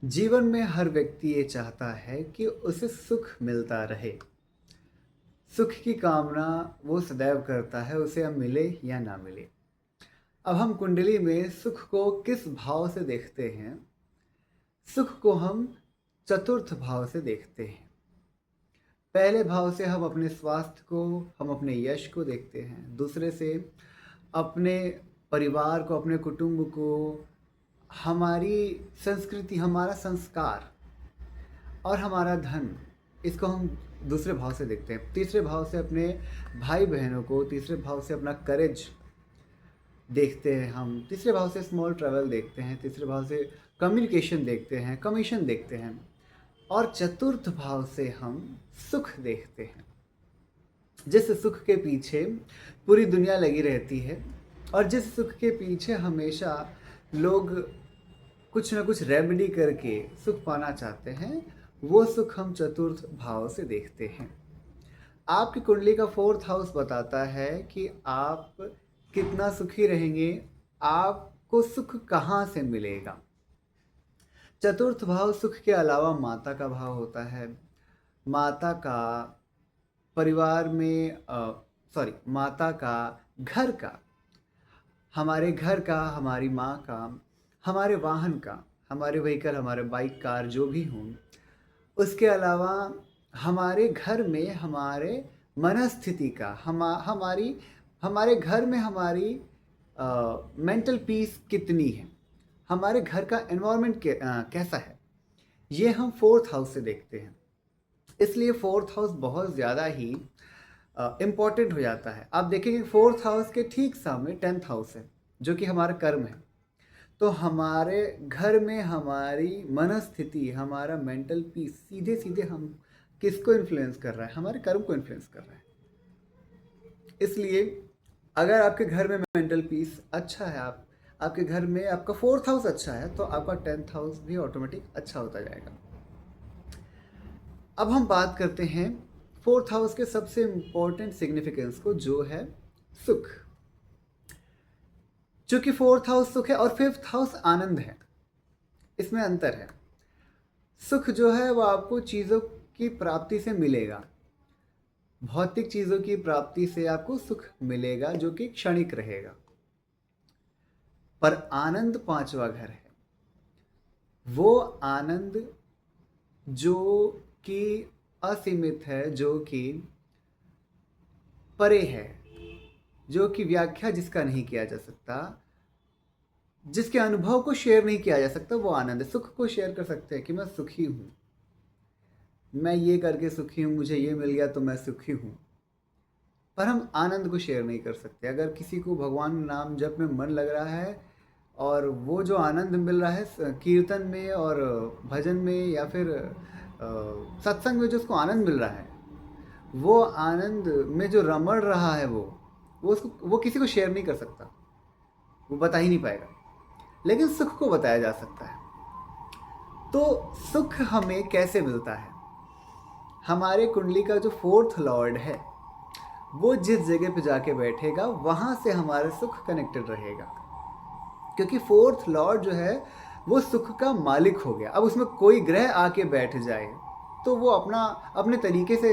जीवन में हर व्यक्ति ये चाहता है कि उसे सुख मिलता रहे। सुख की कामना वो सदैव करता है, उसे अब मिले या ना मिले। अब हम कुंडली में सुख को किस भाव से देखते हैं? सुख को हम चतुर्थ भाव से देखते हैं। पहले भाव से हम अपने स्वास्थ्य को, हम अपने यश को देखते हैं। दूसरे से अपने परिवार को, अपने कुटुंब को, हमारी संस्कृति, हमारा संस्कार और हमारा धन, इसको हम दूसरे भाव से देखते हैं। तीसरे भाव से अपने भाई बहनों को, तीसरे भाव से अपना करेज देखते हैं हम। तीसरे भाव से स्मॉल ट्रैवल देखते हैं। तीसरे भाव से कम्युनिकेशन देखते हैं, कमीशन देखते हैं। और चतुर्थ भाव से हम सुख देखते हैं, जिस सुख के पीछे पूरी दुनिया लगी रहती है और जिस सुख के पीछे हमेशा लोग कुछ ना कुछ रेमेडी करके सुख पाना चाहते हैं, वो सुख हम चतुर्थ भाव से देखते हैं। आपकी कुंडली का फोर्थ हाउस बताता है कि आप कितना सुखी रहेंगे, आपको सुख कहाँ से मिलेगा। चतुर्थ भाव सुख के अलावा माता का भाव होता है। माता का परिवार में माता का, घर का, हमारे घर का, हमारी माँ का, हमारे वाहन का, हमारे व्हीकल, हमारे बाइक, कार जो भी हों। उसके अलावा हमारे घर में हमारे मनस्थिति का, हमारी हमारे घर में हमारी मेंटल पीस कितनी है, हमारे घर का एनवायरनमेंट कैसा है, ये हम फोर्थ हाउस से देखते हैं। इसलिए फोर्थ हाउस बहुत ज़्यादा ही इम्पॉर्टेंट हो जाता है। आप देखेंगे फोर्थ हाउस के ठीक सामने टेंथ हाउस है, जो कि हमारा कर्म है। तो हमारे घर में हमारी मनस्थिति, हमारा मेंटल पीस सीधे सीधे हम किसको इन्फ्लुएंस कर रहा है? हमारे कर्म को इन्फ्लुएंस कर रहा है। इसलिए अगर आपके घर में मेंटल पीस अच्छा है, आपके घर में आपका फोर्थ हाउस अच्छा है, तो आपका टेंथ हाउस भी ऑटोमेटिक अच्छा होता जाएगा। अब हम बात करते हैं फोर्थ हाउस के सबसे इम्पोर्टेंट सिग्निफिकेंस को, जो है सुख। चूंकि फोर्थ हाउस सुख है और फिफ्थ हाउस आनंद है, इसमें अंतर है। सुख जो है वो आपको चीज़ों की प्राप्ति से मिलेगा, भौतिक चीज़ों की प्राप्ति से आपको सुख मिलेगा, जो कि क्षणिक रहेगा। पर आनंद पांचवा घर है। वो आनंद जो कि असीमित है, जो कि परे है, जो कि व्याख्या जिसका नहीं किया जा सकता, जिसके अनुभव को शेयर नहीं किया जा सकता, वो आनंद है। सुख को शेयर कर सकते हैं कि मैं सुखी हूँ, मैं ये करके सुखी हूँ, मुझे ये मिल गया तो मैं सुखी हूँ। पर हम आनंद को शेयर नहीं कर सकते। अगर किसी को भगवान नाम जप में मन लग रहा है और वो जो आनंद मिल रहा है कीर्तन में और भजन में या फिर सत्संग में, जो उसको आनंद मिल रहा है, वो आनंद में जो रमण रहा है, वो किसी को शेयर नहीं कर सकता, वो बता ही नहीं पाएगा। लेकिन सुख को बताया जा सकता है। तो सुख हमें कैसे मिलता है? हमारे कुंडली का जो फोर्थ लॉर्ड है, वो जिस जगह पे जाके बैठेगा, वहां से हमारा सुख कनेक्टेड रहेगा। क्योंकि फोर्थ लॉर्ड जो है वो सुख का मालिक हो गया। अब उसमें कोई ग्रह आके बैठ जाए तो वो अपने तरीके से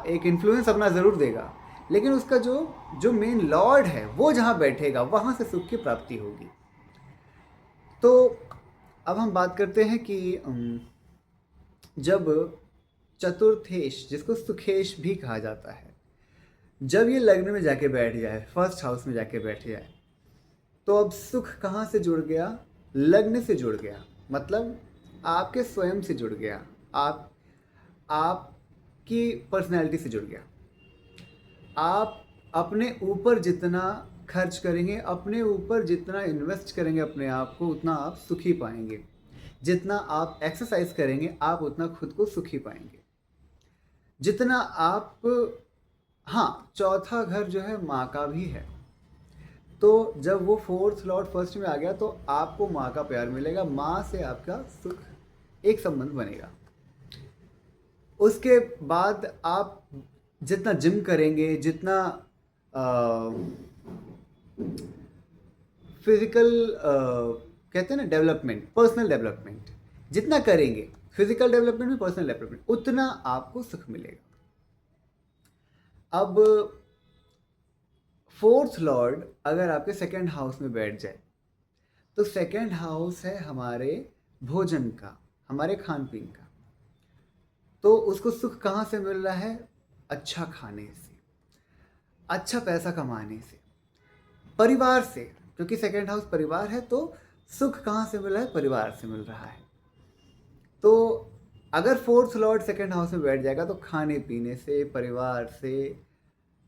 एक इन्फ्लुएंस अपना ज़रूर देगा, लेकिन उसका जो जो मेन लॉर्ड है वो जहाँ बैठेगा, वहाँ से सुख की प्राप्ति होगी। तो अब हम बात करते हैं कि जब चतुर्थेश, जिसको सुखेश भी कहा जाता है, जब ये लग्न में जाके बैठ जाए, फर्स्ट हाउस में जाके बैठ जाए, तो अब सुख कहाँ से जुड़ गया? लग्न से जुड़ गया, मतलब आपके स्वयं से जुड़ गया, आपकी पर्सनैलिटी से जुड़ गया। आप अपने ऊपर जितना खर्च करेंगे, अपने ऊपर जितना इन्वेस्ट करेंगे अपने आप को, उतना आप सुखी पाएंगे। जितना आप एक्सरसाइज करेंगे, आप उतना खुद को सुखी पाएंगे। जितना आप, हाँ, चौथा घर जो है माँ का भी है। तो जब वो फोर्थ लॉर्ड फर्स्ट में आ गया, तो आपको माँ का प्यार मिलेगा, माँ से आपका सुख, एक संबंध बनेगा। उसके बाद आप जितना जिम करेंगे, जितना फिजिकल कहते हैं ना डेवलपमेंट, पर्सनल डेवलपमेंट, जितना करेंगे फिजिकल डेवलपमेंट में, पर्सनल डेवलपमेंट, उतना आपको सुख मिलेगा। अब फोर्थ लॉर्ड अगर आपके सेकंड हाउस में बैठ जाए, तो सेकंड हाउस है हमारे भोजन का, हमारे खान पीन का। तो उसको सुख कहाँ से मिल रहा है? अच्छा खाने से, अच्छा पैसा कमाने से, परिवार से, क्योंकि सेकंड हाउस परिवार है। तो सुख कहाँ से मिल रहा है? परिवार से मिल रहा है। तो अगर फोर्थ लॉर्ड सेकंड हाउस में बैठ जाएगा तो खाने पीने से, परिवार से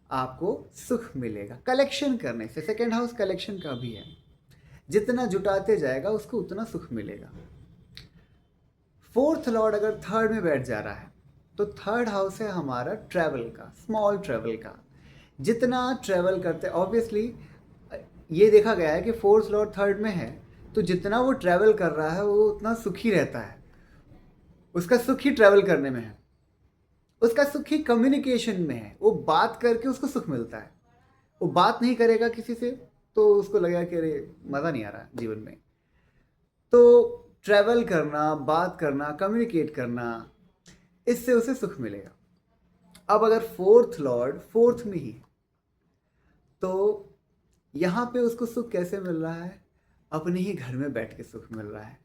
आपको सुख मिलेगा। कलेक्शन करने से, सेकंड हाउस कलेक्शन का भी है, जितना जुटाते जाएगा उसको उतना सुख मिलेगा। फोर्थ लॉर्ड अगर थर्ड में बैठ जा रहा है, तो थर्ड हाउस है हमारा ट्रैवल का, स्मॉल ट्रैवल का। जितना ट्रैवल करते, ऑब्वियसली ये देखा गया है कि फोर्थ लॉर्ड थर्ड में है, तो जितना वो ट्रैवल कर रहा है वो उतना सुखी रहता है। उसका सुख ही ट्रैवल करने में है, उसका सुख ही कम्युनिकेशन में है। वो बात करके उसको सुख मिलता है। वो बात नहीं करेगा किसी से तो उसको लगेगा कि अरे मज़ा नहीं आ रहा जीवन में। तो ट्रैवल करना, बात करना, कम्युनिकेट करना, इससे उसे सुख मिलेगा। अब अगर फोर्थ लॉर्ड फोर्थ में ही, तो यहाँ पे उसको सुख कैसे मिल रहा है? अपने ही घर में बैठ के सुख मिल रहा है,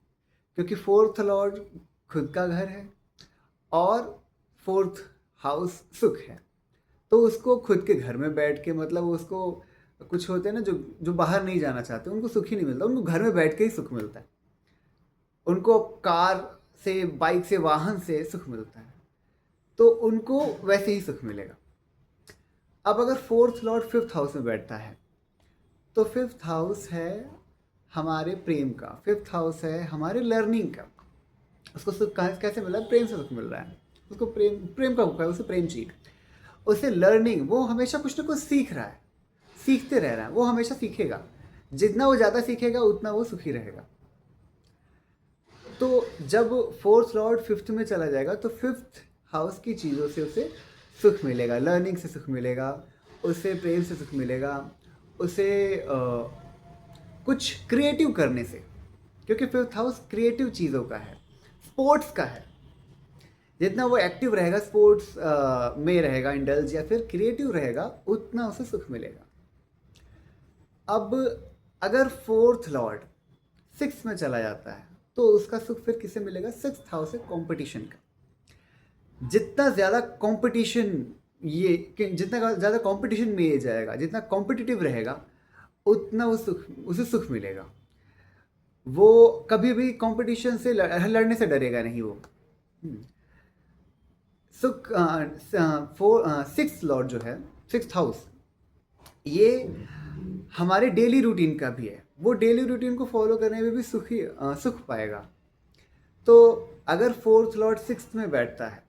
क्योंकि फोर्थ लॉर्ड खुद का घर है और फोर्थ हाउस सुख है। तो उसको खुद के घर में बैठ के, मतलब उसको कुछ होते हैं ना जो बाहर नहीं जाना चाहते, उनको सुख ही नहीं मिलता, उनको घर में बैठ के ही सुख मिलता है। उनको कार से, बाइक से, वाहन से सुख मिलता है, तो उनको वैसे ही सुख मिलेगा। अब अगर फोर्थ लॉर्ड फिफ्थ हाउस में बैठता है, तो फिफ्थ हाउस है हमारे प्रेम का, फिफ्थ हाउस है हमारे लर्निंग का। उसको सुख कैसे मिल रहा है? प्रेम से सुख मिल रहा है। उसको प्रेम का हुआ है, उसे प्रेम चाहिए, उसे लर्निंग, वो हमेशा कुछ ना कुछ सीख रहा है, सीखते रह रहा है, वो हमेशा सीखेगा। जितना वो ज़्यादा सीखेगा उतना वो सुखी रहेगा। तो जब फोर्थ लॉर्ड फिफ्थ में चला जाएगा, तो फिफ्थ हाउस की चीज़ों से उसे सुख मिलेगा, लर्निंग से सुख मिलेगा, उसे प्रेम से सुख मिलेगा, उसे कुछ क्रिएटिव करने से, क्योंकि फिफ्थ हाउस क्रिएटिव चीज़ों का है, स्पोर्ट्स का है। जितना वो एक्टिव रहेगा, स्पोर्ट्स में रहेगा, इंडल्ज या फिर क्रिएटिव रहेगा, उतना उसे सुख मिलेगा। अब अगर फोर्थ लॉर्ड सिक्स में चला जाता है, तो उसका सुख फिर किसे मिलेगा? सिक्स्थ हाउस है कॉम्पिटिशन का। जितना ज़्यादा कंपटीशन, जितना ज़्यादा कंपटीशन में ये जाएगा, जितना कॉम्पिटिटिव रहेगा, उतना उसे सुख मिलेगा। वो कभी भी कंपटीशन से लड़ने से डरेगा नहीं वो। सुख सिक्स्थ लॉर्ड जो है, सिक्स्थ हाउस, ये हमारे डेली रूटीन का भी है। वो डेली रूटीन को फॉलो करने में भी सुख पाएगा। तो अगर फोर्थ लॉर्ड सिक्स्थ में बैठता है,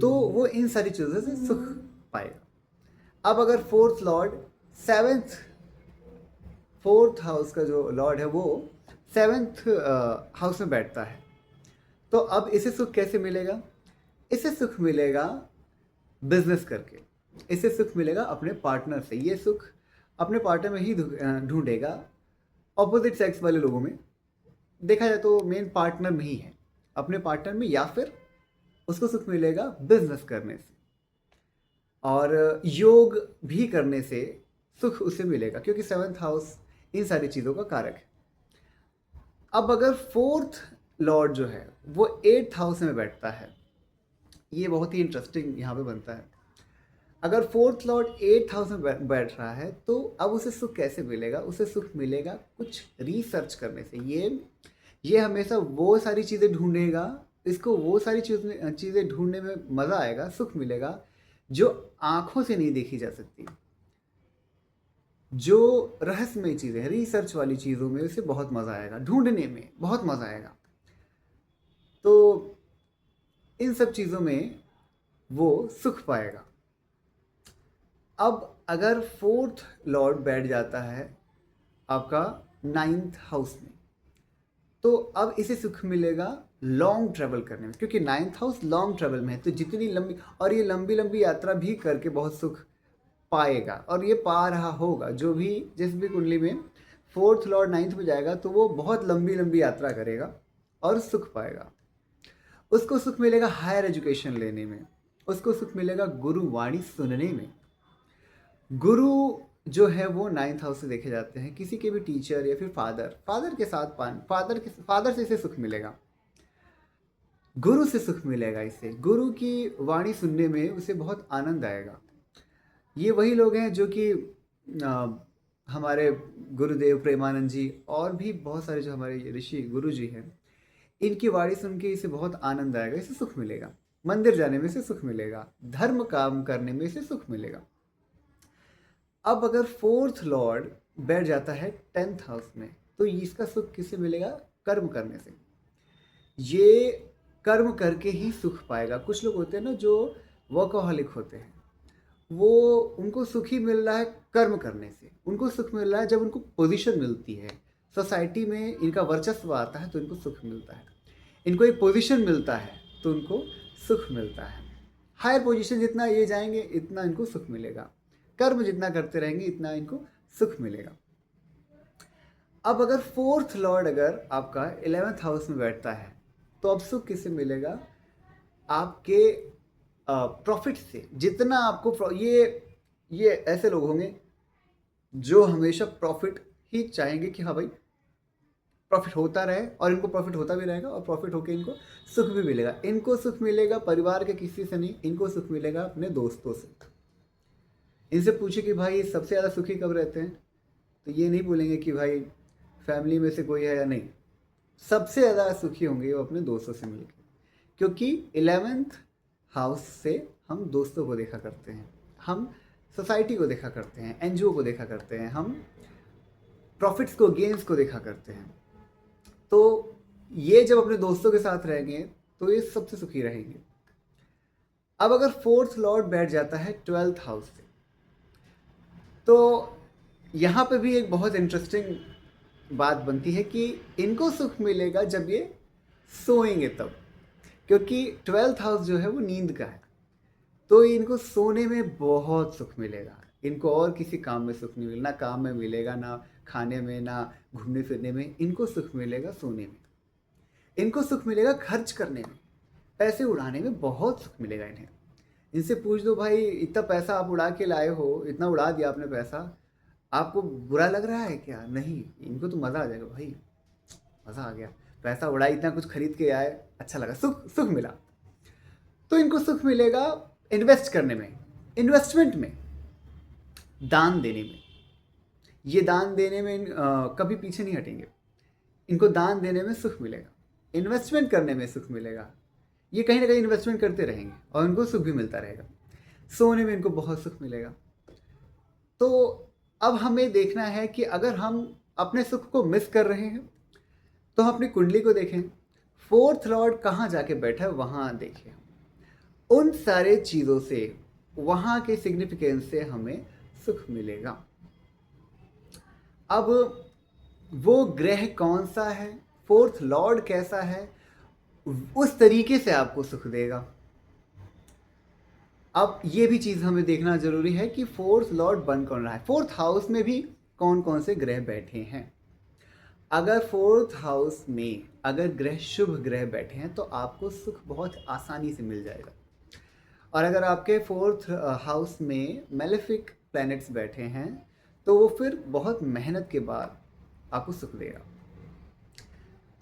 तो वो इन सारी चीज़ों से सुख पाएगा। अब अगर fourth Lord seventh, fourth house का जो लॉर्ड है वो सेवेंथ हाउस में बैठता है, तो अब इसे सुख कैसे मिलेगा? इसे सुख मिलेगा बिजनेस करके, इसे सुख मिलेगा अपने पार्टनर से। ये सुख अपने पार्टनर में ही ढूंढेगा। ऑपोजिट सेक्स वाले लोगों में देखा जाए तो मेन पार्टनर में ही है, अपने पार्टनर में, या फिर उसको सुख मिलेगा बिजनेस करने से, और योग भी करने से सुख उसे मिलेगा, क्योंकि सेवन्थ हाउस इन सारी चीज़ों का कारक है। अब अगर फोर्थ लॉर्ड जो है वो एट्थ हाउस में बैठता है, ये बहुत ही इंटरेस्टिंग यहाँ पे बनता है। अगर फोर्थ लॉर्ड एट्थ हाउस में बैठ रहा है, तो अब उसे सुख कैसे मिलेगा? उसे सुख मिलेगा कुछ रिसर्च करने से। ये हमेशा वो सारी चीज़ें ढूंढेगा, इसको वो सारी चीज़ें ढूंढने में मज़ा आएगा, सुख मिलेगा, जो आँखों से नहीं देखी जा सकती, जो रहस्यमय चीज़ें हैं, रिसर्च वाली चीज़ों में उसे बहुत मज़ा आएगा, ढूंढने में बहुत मज़ा आएगा। तो इन सब चीज़ों में वो सुख पाएगा। अब अगर फोर्थ लॉर्ड बैठ जाता है आपका नाइन्थ हाउस में, तो अब इसे सुख मिलेगा लॉन्ग ट्रैवल करने में, क्योंकि नाइन्थ हाउस लॉन्ग ट्रैवल में है। तो जितनी लंबी, और ये लंबी लंबी यात्रा भी करके बहुत सुख पाएगा, और ये पा रहा होगा। जो भी, जिस भी कुंडली में फोर्थ लॉर्ड नाइन्थ में जाएगा, तो वो बहुत लंबी लंबी यात्रा करेगा और सुख पाएगा। उसको सुख मिलेगा हायर एजुकेशन लेने में, उसको सुख मिलेगा गुरु वाणी सुनने में। गुरु जो है वो 9th हाउस से देखे जाते हैं, किसी के भी टीचर या फिर फादर के साथ फादर से इसे सुख मिलेगा, गुरु से सुख मिलेगा। इसे गुरु की वाणी सुनने में उसे बहुत आनंद आएगा। ये वही लोग हैं जो कि हमारे गुरुदेव प्रेमानंद जी और भी बहुत सारे जो हमारे ऋषि गुरु जी हैं, इनकी वाणी सुन के इसे बहुत आनंद आएगा, इसे सुख मिलेगा। मंदिर जाने में इसे सुख मिलेगा, धर्म काम करने में इसे सुख मिलेगा। अब अगर 4th लॉर्ड बैठ जाता है 10th हाउस में, तो इसका सुख किससे मिलेगा? कर्म करने से। ये कर्म करके ही सुख पाएगा। कुछ लोग होते हैं ना जो वर्कहॉलिक होते हैं, वो उनको सुख ही मिल रहा है कर्म करने से। उनको सुख मिल रहा है जब उनको पोजीशन मिलती है सोसाइटी में, इनका वर्चस्व आता है तो इनको सुख मिलता है। इनको एक पोजीशन मिलता है तो उनको सुख मिलता है। हायर पोजीशन जितना ये जाएंगे इतना इनको सुख मिलेगा, कर्म जितना करते रहेंगे इतना इनको सुख मिलेगा। अब अगर 4th लॉर्ड अगर आपका 11th हाउस में बैठता है तो अब सुख किससे मिलेगा? आपके प्रॉफिट से। जितना आपको ये ऐसे लोग होंगे जो हमेशा प्रॉफिट ही चाहेंगे कि हाँ भाई प्रॉफिट होता रहे, और इनको प्रॉफिट होता भी रहेगा और प्रॉफिट होके इनको सुख भी मिलेगा। इनको सुख मिलेगा परिवार के किसी से नहीं, इनको सुख मिलेगा अपने दोस्तों से। इनसे पूछे कि भाई सबसे ज़्यादा सुखी कब रहते हैं, तो ये नहीं बोलेंगे कि भाई फैमिली में से कोई है या नहीं। सबसे ज़्यादा सुखी होंगे वो अपने दोस्तों से मिलकर, क्योंकि 11th हाउस से हम दोस्तों को देखा करते हैं, हम सोसाइटी को देखा करते हैं, एनजीओ को देखा करते हैं, हम प्रॉफिट्स को, गेन्स को देखा करते हैं। तो ये जब अपने दोस्तों के साथ रहेंगे तो ये सबसे सुखी रहेंगे। अब अगर 4th लॉर्ड बैठ जाता है 12th हाउस से, तो यहाँ पे भी एक बहुत इंटरेस्टिंग बात बनती है कि इनको सुख मिलेगा जब ये सोएंगे तब, क्योंकि 12th हाउस जो है वो नींद का है। तो इनको सोने में बहुत सुख मिलेगा। इनको और किसी काम में सुख नहीं मिलेगा, ना काम में मिलेगा, ना खाने में, ना घूमने फिरने में। इनको सुख मिलेगा सोने में। इनको सुख मिलेगा खर्च करने में, पैसे उड़ाने में बहुत सुख मिलेगा इन्हें। इनसे पूछ दो भाई इतना पैसा आप उड़ा के लाए हो, इतना उड़ा दिया आपने पैसा, आपको बुरा लग रहा है क्या? नहीं, इनको तो मज़ा आ जाएगा भाई, मज़ा आ गया, पैसा उड़ाई, इतना कुछ खरीद के आए, अच्छा लगा, सुख मिला। तो इनको सुख मिलेगा इन्वेस्ट करने में, इन्वेस्टमेंट में, दान देने में। ये दान देने में कभी पीछे नहीं हटेंगे। इनको दान देने में सुख मिलेगा, इन्वेस्टमेंट करने में सुख मिलेगा। ये कहीं ना कहीं इन्वेस्टमेंट करते रहेंगे और इनको सुख भी मिलता रहेगा। सोने में इनको बहुत सुख मिलेगा। तो अब हमें देखना है कि अगर हम अपने सुख को मिस कर रहे हैं तो हम अपनी कुंडली को देखें, 4th लॉर्ड कहाँ जाके बैठा है वहाँ देखें। उन सारे चीज़ों से, वहाँ के सिग्निफिकेंस से हमें सुख मिलेगा। अब वो ग्रह कौन सा है, 4th लॉर्ड कैसा है, उस तरीके से आपको सुख देगा। अब ये भी चीज़ हमें देखना जरूरी है कि 4th लॉर्ड बन कौन रहा है, 4th हाउस में भी कौन कौन से ग्रह बैठे हैं। अगर 4th हाउस में अगर ग्रह शुभ ग्रह बैठे हैं तो आपको सुख बहुत आसानी से मिल जाएगा। और अगर आपके 4th हाउस में मेलेफिक प्लैनेट्स बैठे हैं तो वो फिर बहुत मेहनत के बाद आपको सुख देगा।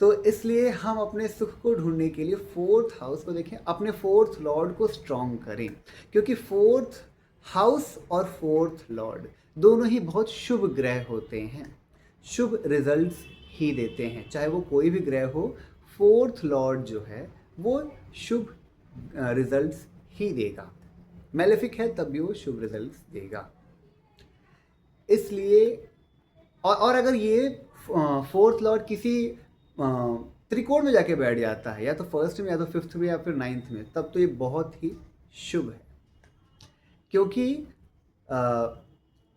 तो इसलिए हम अपने सुख को ढूंढने के लिए 4th हाउस को देखें, अपने 4th लॉर्ड को स्ट्रॉन्ग करें, क्योंकि 4th हाउस और 4th लॉर्ड दोनों ही बहुत शुभ ग्रह होते हैं, शुभ रिजल्ट्स ही देते हैं। चाहे वो कोई भी ग्रह हो, 4th लॉर्ड जो है वो शुभ रिजल्ट्स ही देगा। मेलेफिक है तब भी वो शुभ रिजल्ट्स देगा। इसलिए और अगर ये 4th लॉर्ड किसी त्रिकोण में जाके बैठ जाता है, या तो 1st में, या तो 5th में, या फिर 9th में, तब तो ये बहुत ही शुभ है। क्योंकि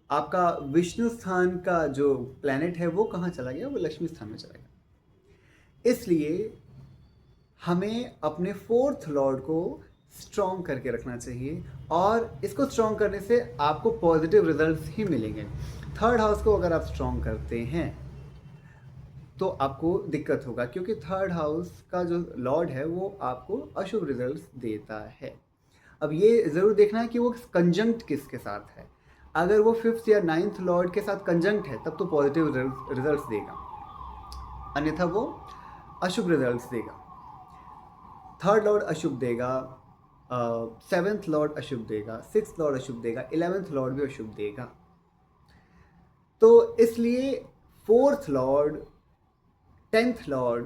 आपका विष्णु स्थान का जो प्लैनेट है वो कहाँ चला गया? वो लक्ष्मी स्थान में चला गया। इसलिए हमें अपने 4th लॉर्ड को स्ट्रॉन्ग करके रखना चाहिए, और इसको स्ट्रॉन्ग करने से आपको पॉजिटिव रिजल्ट्स ही मिलेंगे। 3rd हाउस को अगर आप स्ट्रॉन्ग करते हैं तो आपको दिक्कत होगा, क्योंकि थर्ड हाउस का जो लॉर्ड है वो आपको अशुभ रिजल्ट्स देता है। अब ये ज़रूर देखना है कि वो कंजंक्ट किसके साथ है। अगर वो फिफ्थ या नाइन्थ लॉर्ड के साथ कंजंक्ट है तब तो पॉजिटिव रिजल्ट्स देगा, अन्यथा वो अशुभ रिजल्ट्स देगा। थर्ड लॉर्ड अशुभ देगा, सेवेंथ लॉर्ड अशुभ देगा, सिक्स लॉर्ड अशुभ देगा, 11th लॉर्ड भी अशुभ देगा। तो इसलिए fourth Lord, 10th Lord,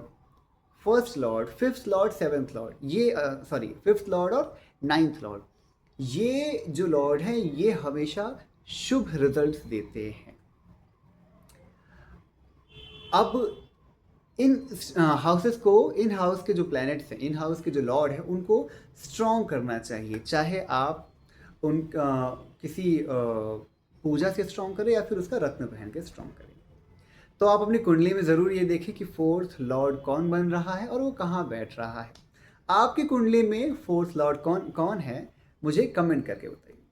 first Lord, fifth Lord, seventh Lord, ये फिफ्थ लॉर्ड और नाइन्थ लॉर्ड, ये जो लॉर्ड हैं ये हमेशा शुभ रिजल्ट्स देते हैं। अब इन हाउसेस को, इन हाउस के जो प्लैनेट्स हैं, इन हाउस के जो लॉर्ड हैं, उनको स्ट्रॉन्ग करना चाहिए, चाहे आप उन किसी पूजा से स्ट्रॉन्ग करें या फिर उसका रत्न पहन के स्ट्रॉन्ग करें। तो आप अपनी कुंडली में ज़रूर ये देखें कि फोर्थ लॉर्ड कौन बन रहा है और वो कहाँ बैठ रहा है। आपकी कुंडली में फोर्थ लॉर्ड कौन कौन है, मुझे कमेंट करके बताइए।